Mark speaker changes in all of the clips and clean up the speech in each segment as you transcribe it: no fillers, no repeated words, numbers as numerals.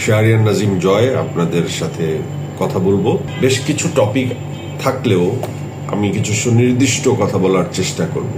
Speaker 1: শাহরিয়ার নাজিম জয় আপনাদের সাথে কথা বলবো। বেশ কিছু টপিক থাকলেও আমি কিছু সুনির্দিষ্ট কথা বলার চেষ্টা করব।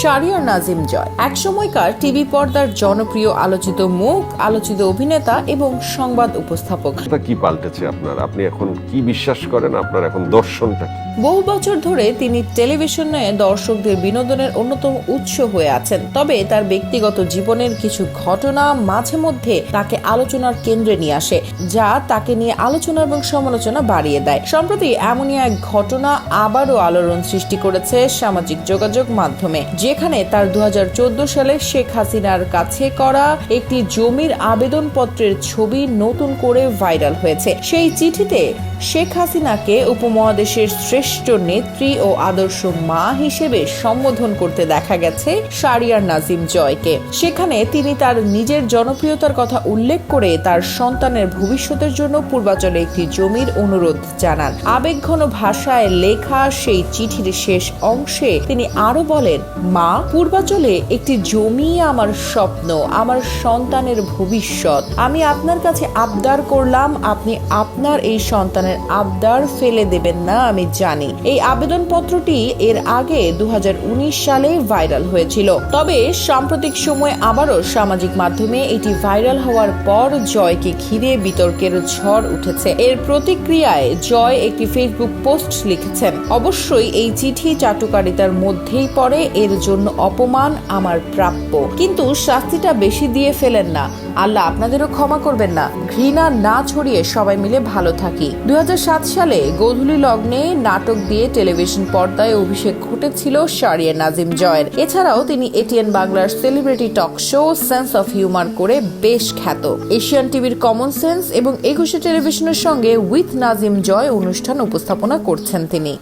Speaker 2: শাহরিয়ার নাজিম জয় একসময়কার টিভি পর্দার জনপ্রিয় আলোচিত মুখ, আলোচিত অভিনেতা এবং সংবাদ উপস্থাপক।
Speaker 3: কি পাল্টেছে আপনার? আপনি এখন কি বিশ্বাস করেন? আপনার এখন দর্শনটা কি?
Speaker 2: বহু বছর ধরে তিনি টেলিভিশনে দর্শকদের বিনোদনের অন্যতম উৎস হয়ে আছেন। তবে তার ব্যক্তিগত জীবনের কিছু ঘটনা মাঝে মধ্যে তাকে আলোচনার কেন্দ্রে নিয়ে আসে, যা তাকে নিয়ে আলোচনা এবং সমালোচনা বাড়িয়ে দেয়। সম্প্রতি এমনই এক ঘটনা আবারও আলোড়ন সৃষ্টি করেছে সামাজিক যোগাযোগ মাধ্যমে, যেখানে তার 2014 সালে শেখ হাসিনার কাছে করা একটি জমির আবেদনপত্রের ছবি নতুন করে ভাইরাল হয়েছে। সেই চিঠিতে শেখ হাসিনাকে উপমহাদেশের শ্রেষ্ঠ নেত্রী ও আদর্শ মা হিসেবে সম্বোধন করতে দেখা গেছে শাহরিয়ার নাজিম জয়কে। সেখানে তিনি তার নিজের জনপ্রিয়তার কথা উল্লেখ করে তার সন্তানের ভবিষ্যতের জন্য পূর্বাচলে একটি জমির অনুরোধ জানান। আবেগঘন ভাষায় লেখা সেই চিঠির শেষ অংশে তিনি আরো বলেন, মা, পূর্বাচলে একটি জমি আমার স্বপ্ন, আমার সন্তানের ভবিষ্যৎ। আমি আপনার কাছে আবদার করলাম, আপনি আপনার এই সন্তানের আবদার ফেলে দেবেন না, আমি জানি। এই আবেদনপত্রটি এর আগে 2019 সালে ভাইরাল হয়েছিল। তবে সাম্প্রতিক সময়ে আবারও সামাজিক মাধ্যমে এটি ভাইরাল হওয়ার পর জয়কে ঘিরে বিতর্কের ঝড় উঠেছে। এর প্রতিক্রিয়ায় জয় একটি ফেসবুক পোস্ট লিখেছেন, অবশ্যই এই চিঠি চাটুকারিতার মধ্যেই পড়ে, এর জন্য অপমান আমার প্রাপ্য, কিন্তু শাস্তিটা বেশি দিয়ে ফেলেন না। আল্লাহ আপনাদেরও ক্ষমা করবেন না। ঘৃণা না ছড়িয়ে সবাই মিলে ভালো থাকি। 2007 সালে গোধূলি লগ্নে নাটক দিয়ে টেলিভিশন পর্দায় অভিষেক ঘটেছিল শাহরিয়ার নাজিম জয়ের। এছাড়াও তিনি এটিএন বাংলার celebrity talk show sense of humour করে বেশ খ্যাত। এশিয়ান টিভির কমন সেন্স এবং 21 টেলিভিশনের সঙ্গে উইথ নাজিম জয় অনুষ্ঠান উপস্থাপনা করছেন তিনি।